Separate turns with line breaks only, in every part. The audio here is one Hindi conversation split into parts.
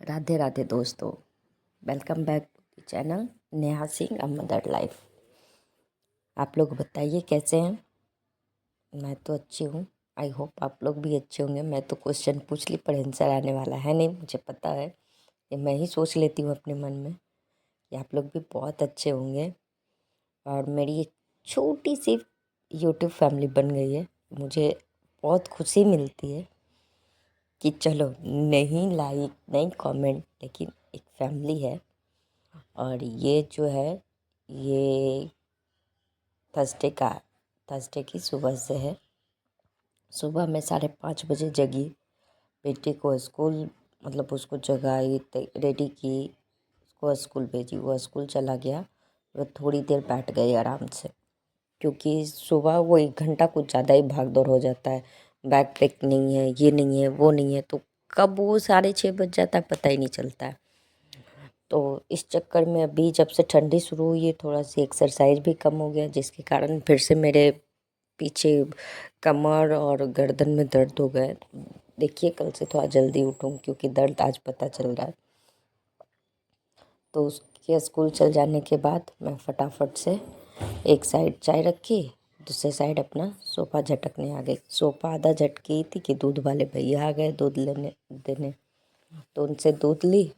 राधे राधे दोस्तों, welcome back to channel Neha Singh a mother life. आप लोग बताइए कैसे हैं। मैं तो अच्छी हूँ। आई होप आप लोग भी अच्छे होंगे। मैं तो क्वेश्चन पूछ ली पर आंसर आने वाला है नहीं, मुझे पता है। ये मैं ही सोच लेती हूँ अपने मन में कि आप लोग भी बहुत अच्छे होंगे। और मेरी एक छोटी सी यूट्यूब फैमिली बन गई है। मुझे बहुत खुशी मिलती है कि चलो, नहीं लाइक नहीं कमेंट, लेकिन एक फैमिली है। और ये जो है, ये थर्सडे की सुबह से है। सुबह मैं 5:30 बजे जगी, बेटे को स्कूल उसको जगाई, रेडी की, उसको स्कूल भेजी, वो स्कूल चला गया। वो थोड़ी देर बैठ गई आराम से, क्योंकि सुबह वो 1 घंटा कुछ ज़्यादा ही भाग दौड़ हो जाता है। बैग पैक नहीं है, ये नहीं है, वो नहीं है, तो कब वो 6:30 बज जाता है पता ही नहीं चलता है। तो इस चक्कर में अभी जब से ठंडी शुरू हुई है, थोड़ा सी एक्सरसाइज भी कम हो गया, जिसके कारण फिर से मेरे पीछे कमर और गर्दन में दर्द हो गए। देखिए, कल से थोड़ा जल्दी उठूँ, क्योंकि दर्द आज पता चल रहा है। तो उसके स्कूल चल जाने के बाद मैं फटाफट से एक साइड चाय रखी, दूसरे साइड अपना सोफ़ा झटकने आ गई। सोफ़ा आधा झटकी थी कि दूध वाले भैया आ गए दूध लेने देने, तो उनसे दूध ली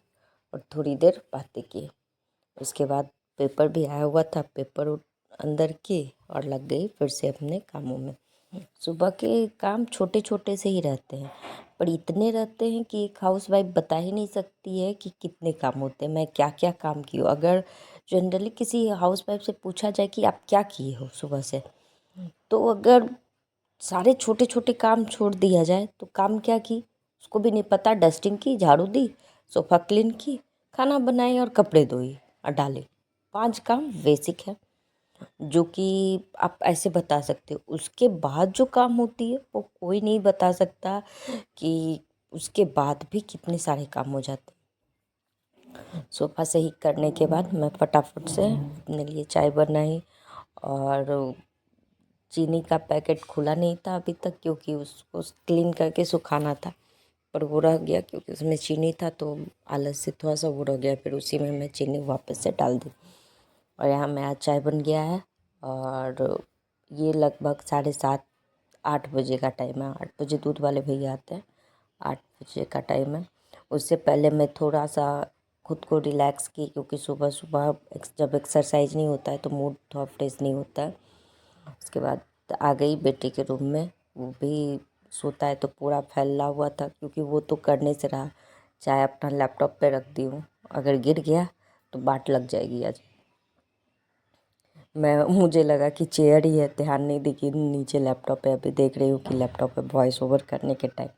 और थोड़ी देर बातें की। उसके बाद पेपर भी आया हुआ था, पेपर अंदर की और लग गई फिर से अपने कामों में। सुबह के काम छोटे छोटे से ही रहते हैं, पर इतने रहते हैं कि एक हाउस वाइफ बता ही नहीं सकती है कि कितने काम होते हैं, मैं क्या क्या काम की हूँ। अगर जनरली किसी हाउस वाइफ से पूछा जाए कि आप क्या किए हो सुबह से, तो अगर सारे छोटे छोटे काम छोड़ दिया जाए तो काम क्या की उसको भी नहीं पता। डस्टिंग की, झाड़ू दी, सोफ़ा क्लीन की, खाना बनाई और कपड़े धोई और डाले। 5 काम बेसिक है जो कि आप ऐसे बता सकते हो। उसके बाद जो काम होती है वो कोई नहीं बता सकता कि उसके बाद भी कितने सारे काम हो जाते हैं। सोफ़ा सही करने के बाद मैं फटाफट से अपने लिए चाय बनाई, और चीनी का पैकेट खुला नहीं था अभी तक, क्योंकि उसको क्लीन करके सुखाना था, पर वो रह गया क्योंकि उसमें चीनी था, तो आलस से थोड़ा सा वो रह गया। फिर उसी में मैं चीनी वापस से डाल दी और यहाँ मेरा चाय बन गया है। और ये लगभग 7:30 8 बजे का टाइम है। 8 बजे दूध वाले भैया आते हैं, 8 बजे का टाइम है। उससे पहले मैं थोड़ा सा खुद को रिलैक्स की, क्योंकि सुबह सुबह जब एक्सरसाइज नहीं होता है तो मूड थोड़ा फ्रेश नहीं होता है। उसके बाद आ गई बेटे के रूम में, वो भी सोता है तो पूरा फैला हुआ था, क्योंकि वो तो करने से रहा। चाहे अपना लैपटॉप पे रख दी हूँ, अगर गिर गया तो बाट लग जाएगी आज। मुझे लगा कि चेयर ही है, ध्यान नहीं दी कि नीचे लैपटॉप है। अभी देख रही हूँ कि लैपटॉप पे वॉइस ओवर करने के टाइम,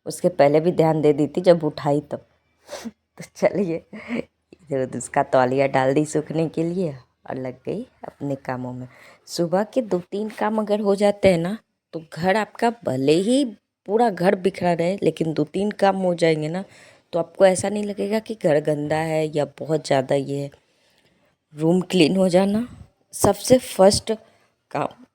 उसके पहले भी ध्यान दे दी थी जब उठाई तब। तो चलिए, इधर उसका तौलिया डाल दी सूखने के लिए और लग गई अपने कामों में। सुबह के 2-3 काम अगर हो जाते हैं ना, तो घर आपका भले ही पूरा घर बिखरा रहे, लेकिन 2-3 काम हो जाएंगे ना, तो आपको ऐसा नहीं लगेगा कि घर गंदा है या बहुत ज़्यादा ये है। रूम क्लीन हो जाना सबसे फर्स्ट काम।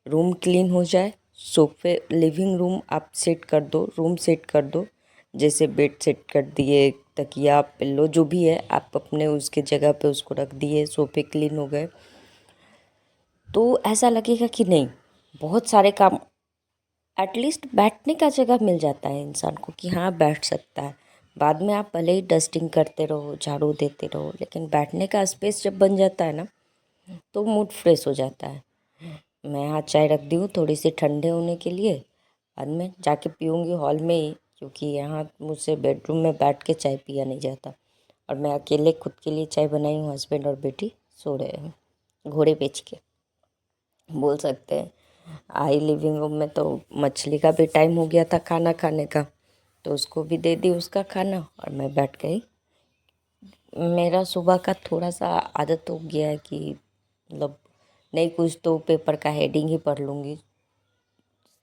रूम क्लीन हो जाए, सोफे, लिविंग रूम आप सेट कर दो, रूम सेट कर दो, जैसे बेड सेट कर दिए, तकिया पिल्लो जो भी है आप अपने उसके जगह पे उसको रख दिए, सोफे क्लीन हो गए, तो ऐसा लगेगा कि नहीं, बहुत सारे काम, एटलीस्ट बैठने का जगह मिल जाता है इंसान को कि हाँ बैठ सकता है। बाद में आप भले ही डस्टिंग करते रहो, झाड़ू देते रहो, लेकिन बैठने का स्पेस जब बन जाता है ना, तो मूड फ्रेश हो जाता है। मैं यहाँ चाय रख दी हूँ थोड़ी सी ठंडे होने के लिए, बाद में जाके पीऊँगी हॉल में ही, क्योंकि यहाँ मुझसे बेडरूम में बैठ के चाय पिया नहीं जाता। और मैं अकेले खुद के लिए चाय बनाई हूँ, हस्बैंड और बेटी सो रहे हैं घोड़े बेच के, बोल सकते हैं। आई लिविंग रूम में तो मछली का भी टाइम हो गया था खाना खाने का, तो उसको भी दे दी उसका खाना और मैं बैठ गई। मेरा सुबह का थोड़ा सा आदत हो गया है कि नहीं कुछ तो पेपर का हेडिंग ही पढ़ लूँगी,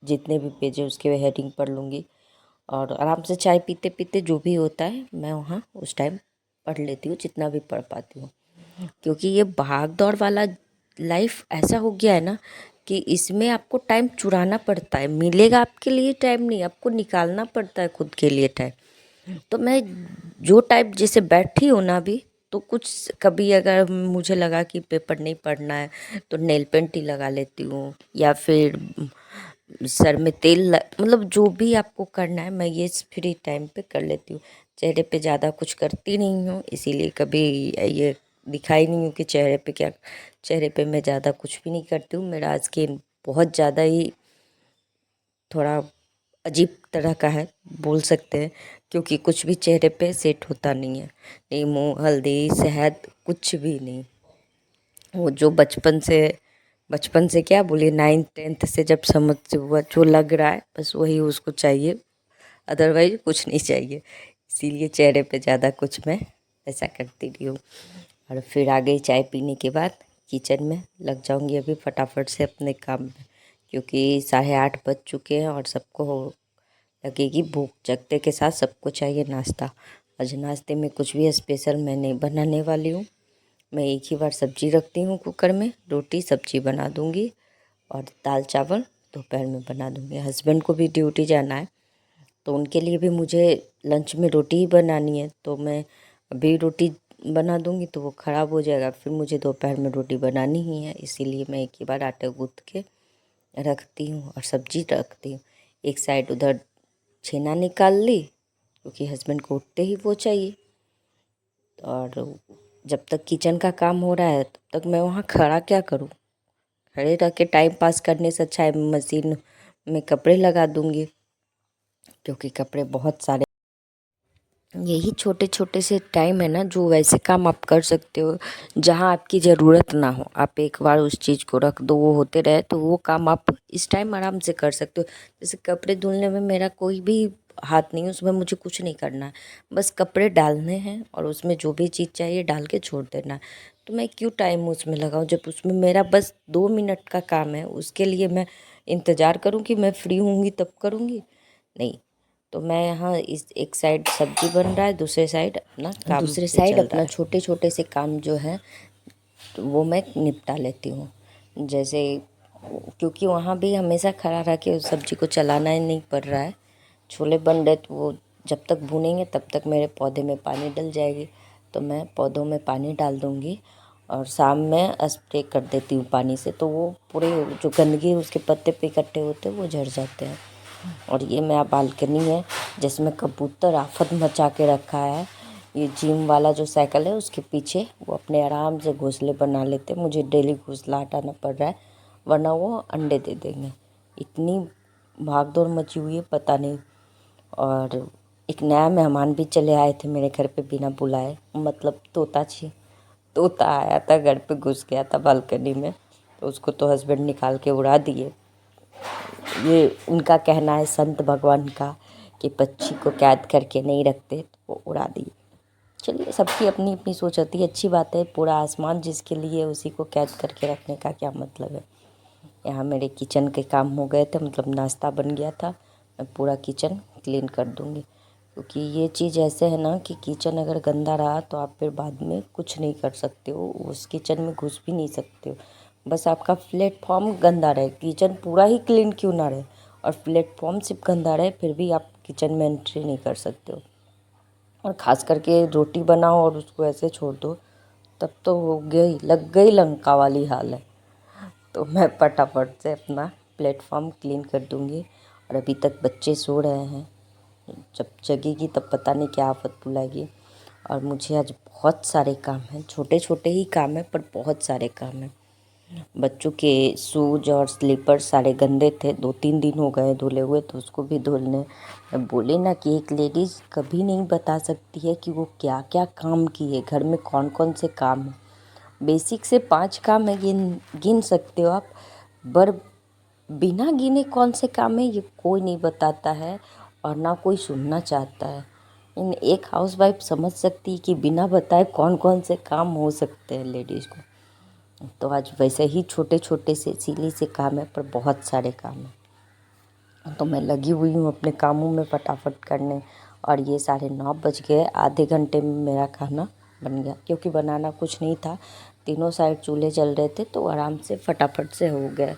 जितने भी पेज है उसके हेडिंग पढ़ लूँगी, और आराम से चाय पीते पीते जो भी होता है मैं वहाँ उस टाइम पढ़ लेती हूँ, जितना भी पढ़ पाती हूँ। क्योंकि ये भाग दौड़ वाला लाइफ ऐसा हो गया है ना कि इसमें आपको टाइम चुराना पड़ता है, मिलेगा आपके लिए टाइम नहीं, आपको निकालना पड़ता है खुद के लिए टाइम। तो मैं जो टाइप जैसे बैठी हूँ ना अभी, तो कुछ कभी अगर मुझे लगा कि पेपर नहीं पढ़ना है तो नेल पेंट ही लगा लेती हूँ, या फिर सर में मतलब जो भी आपको करना है मैं ये फ्री टाइम पे कर लेती हूँ। चेहरे पे ज़्यादा कुछ करती नहीं हूँ, इसीलिए कभी ये दिखाई नहीं हूँ कि चेहरे पे मैं ज़्यादा कुछ भी नहीं करती हूँ। मेरा स्किन बहुत ज़्यादा ही थोड़ा अजीब तरह का है बोल सकते हैं, क्योंकि कुछ भी चेहरे पे सेट होता नहीं है, नहीं मुँह हल्दी शहद कुछ भी नहीं। वो जो बचपन से क्या बोलिए 9th-10th से जब समझ से हुआ जो लग रहा है बस वही उसको चाहिए, अदरवाइज कुछ नहीं चाहिए। इसीलिए चेहरे पे ज़्यादा कुछ मैं ऐसा करती नहीं हूँ। और फिर आ गई चाय पीने के बाद किचन में लग जाऊंगी अभी फटाफट से अपने काम में, क्योंकि 8:30 बज चुके हैं और सबको लगेगी भूख। जगते के साथ सबको चाहिए नाश्ता। आज नाश्ते में कुछ भी स्पेशल मैं नहीं बनाने वाली हूँ। मैं एक ही बार सब्जी रखती हूँ कुकर में, रोटी सब्जी बना दूँगी और दाल चावल दोपहर में बना दूँगी। हस्बैंड को भी ड्यूटी जाना है तो उनके लिए भी मुझे लंच में रोटी ही बनानी है, तो मैं अभी रोटी बना दूँगी तो वो ख़राब हो जाएगा, फिर मुझे दोपहर में रोटी बनानी ही है। इसीलिए मैं एक ही बार आटा गूँथ के रखती हूँ और सब्जी रखती हूँ। एक साइड उधर छेना निकाल ली, क्योंकि हस्बैंड को उठते ही वो चाहिए। और जब तक किचन का काम हो रहा है तब तक मैं वहाँ खड़ा क्या करूँ, खड़े रह के टाइम पास करने से अच्छा है मशीन में कपड़े लगा दूँगी, क्योंकि कपड़े बहुत सारे। यही छोटे छोटे से टाइम है ना जो वैसे काम आप कर सकते हो जहाँ आपकी ज़रूरत ना हो। आप एक बार उस चीज़ को रख दो, वो होते रहे, तो वो काम आप इस टाइम आराम से कर सकते हो। जैसे कपड़े धुलने में मेरा कोई भी हाथ नहीं है, उसमें मुझे कुछ नहीं करना है, बस कपड़े डालने हैं और उसमें जो भी चीज़ चाहिए डाल के छोड़ देना है। तो मैं क्यों टाइम उसमें लगाऊँ, जब उसमें मेरा बस 2 मिनट का काम है। उसके लिए मैं इंतज़ार करूँ कि मैं फ्री होंगी तब करूँगी? नहीं। तो मैं यहाँ इस एक साइड सब्जी बन रहा है, दूसरे साइड अपना काम दूसरे साइड अपना छोटे छोटे से काम जो है तो वो मैं निपटा लेती हूँ। जैसे क्योंकि वहाँ भी हमेशा खड़ा रह के उस सब्जी को चलाना ही नहीं पड़ रहा है। छोले बन रहे तो वो जब तक भुनेंगे तब तक मेरे पौधे में पानी डल जाएगी, तो मैं पौधों में पानी डाल दूँगी और शाम में स्प्रे कर देती हूँ पानी से, तो वो पूरे जो गंदगी उसके पत्ते पे इकट्ठे होते हैं वो झड़ जाते हैं। और ये मेरा बालकनी है जिसमें कबूतर आफत मचा के रखा है। ये जिम वाला जो साइकिल है उसके पीछे वो अपने आराम से घोंसले बना लेते, मुझे डेली घोंसला हटाना पड़ रहा है वरना वो अंडे दे देंगे। इतनी भाग दौड़ मची हुई है पता नहीं। और एक नया मेहमान भी चले आए थे मेरे घर पे बिना बुलाए, मतलब तोता आया था घर पे, घुस गया था बालकनी में, तो उसको तो हस्बैंड निकाल के उड़ा दिए। ये उनका कहना है संत भगवान का कि पक्षी को कैद करके नहीं रखते, तो वो उड़ा दिए। चलिए सबकी अपनी अपनी सोच होती है, अच्छी बात है। पूरा आसमान जिसके लिए उसी को कैद करके रखने का क्या मतलब है। यहाँ मेरे किचन के काम हो गए थे, मतलब नाश्ता बन गया था। मैं पूरा किचन क्लीन कर दूँगी, क्योंकि ये चीज़ ऐसे है ना कि किचन अगर गंदा रहा तो आप फिर बाद में कुछ नहीं कर सकते हो, उस किचन में घुस भी नहीं सकते हो। बस आपका प्लेटफॉर्म गंदा रहे, किचन पूरा ही क्लीन क्यों ना रहे और प्लेटफॉर्म सिर्फ गंदा रहे, फिर भी आप किचन में एंट्री नहीं कर सकते हो। और ख़ास करके रोटी बनाओ और उसको ऐसे छोड़ दो, तब तो लग गई लंका वाली हाल है। तो मैं फटाफट से अपना प्लेटफॉर्म क्लीन कर दूँगी। और अभी तक बच्चे सो रहे हैं, जब जगेगी तब पता नहीं क्या आफत बुलाएगी। और मुझे आज बहुत सारे काम हैं, छोटे छोटे ही काम हैं पर बहुत सारे काम हैं। बच्चों के शूज और स्लीपर सारे गंदे थे, 2-3 दिन हो गए धुले हुए, तो उसको भी धुलने। मैं बोली ना कि एक लेडीज़ कभी नहीं बता सकती है कि वो क्या क्या काम की है, घर में कौन कौन से काम हैं। बेसिक से 5 काम है, गिन सकते हो आप, पर बिना गिने कौन से काम है ये कोई नहीं बताता है और ना कोई सुनना चाहता है। इन एक हाउसवाइफ समझ सकती है कि बिना बताए कौन कौन से काम हो सकते हैं लेडीज़ को। तो आज वैसे ही छोटे छोटे से सिली से काम है पर बहुत सारे काम हैं, तो मैं लगी हुई हूँ अपने कामों में फटाफट करने। और ये 9:30 बज गए, आधे घंटे में मेरा खाना बन गया, क्योंकि बनाना कुछ नहीं था, तीनों साइड चूल्हे जल रहे थे तो आराम से फटाफट से हो गया।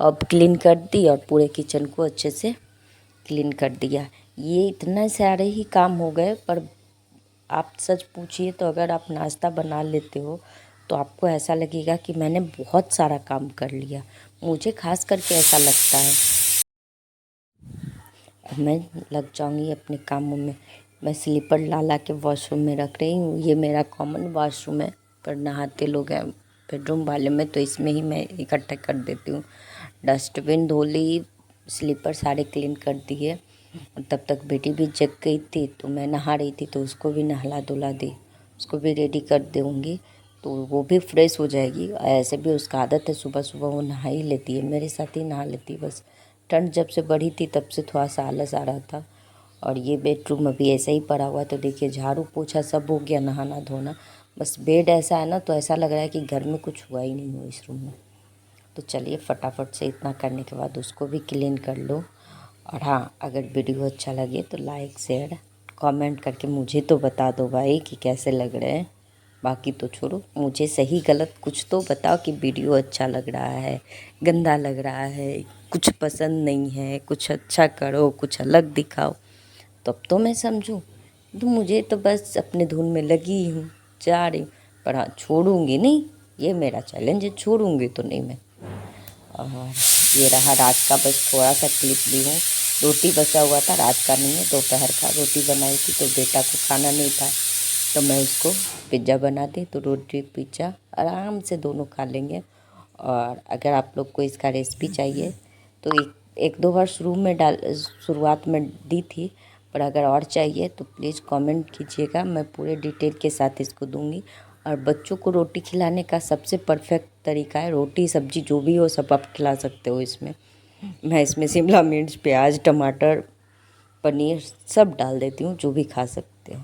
अब क्लीन कर दी और पूरे किचन को अच्छे से क्लीन कर दिया। ये इतने सारे ही काम हो गए, पर आप सच पूछिए तो अगर आप नाश्ता बना लेते हो तो आपको ऐसा लगेगा कि मैंने बहुत सारा काम कर लिया। मुझे खास करके ऐसा लगता है। अब मैं लग जाऊंगी अपने कामों में। मैं स्लीपर ला ला के वॉशरूम में रख रही हूँ। ये मेरा कॉमन वॉशरूम है, पर नहाते लोग हैं बेडरूम वाले में, तो इसमें ही मैं इकट्ठा कर देती हूँ। डस्टबिन धो ली, स्लीपर सारे क्लीन कर दिए। तब तक बेटी भी जग गई थी, तो मैं नहा रही थी, तो उसको भी नहला धुला दी, उसको भी रेडी कर दूँगी, तो वो भी फ्रेश हो जाएगी। ऐसे भी उसका आदत है, सुबह सुबह वो नहा ही लेती है, मेरे साथ ही नहा लेती है। बस ठंड जब से बढ़ी थी तब से थोड़ा सा आलस आ रहा था। और ये बेडरूम अभी ऐसा ही पड़ा हुआ है, तो देखिए झाड़ू पोछा सब हो गया, नहाना धोना। बस बेड ऐसा है ना, तो ऐसा लग रहा है कि घर में कुछ हुआ ही नहीं हो इस रूम में। तो चलिए फटाफट से इतना करने के बाद उसको भी क्लीन कर लो। और हाँ, अगर वीडियो अच्छा लगे तो लाइक शेयर कमेंट करके मुझे तो बता दो भाई कि कैसे लग रहे हैं। बाकी तो छोड़ो, मुझे सही गलत कुछ तो बताओ कि वीडियो अच्छा लग रहा है, गंदा लग रहा है, कुछ पसंद नहीं है, कुछ अच्छा करो, कुछ अलग दिखाओ, तब तो मैं समझूँ। तो मुझे तो बस अपने धुन में लगी हूँ, जा रही हूँ। पर हाँ, छोड़ूंगी नहीं, ये मेरा चैलेंज है, छोड़ूंगी तो नहीं मैं। और ये रहा रात का, बस थोड़ा सा क्लिप ली हूँ। रोटी बचा हुआ था, रात का नहीं है, दोपहर का रोटी बनाई थी, तो बेटा को खाना नहीं था, तो मैं उसको पिज़्ज़ा बना दी, तो रोटी पिज़्ज़ा आराम से दोनों खा लेंगे। और अगर आप लोग को इसका रेसिपी चाहिए तो एक दो बार शुरुआत में दी थी, पर अगर और चाहिए तो प्लीज़ कमेंट कीजिएगा, मैं पूरे डिटेल के साथ इसको दूंगी। और बच्चों को रोटी खिलाने का सबसे परफेक्ट तरीका है, रोटी सब्जी जो भी हो सब आप खिला सकते हो इसमें। मैं इसमें शिमला मिर्च, प्याज, टमाटर, पनीर सब डाल देती हूँ, जो भी खा सकते हो।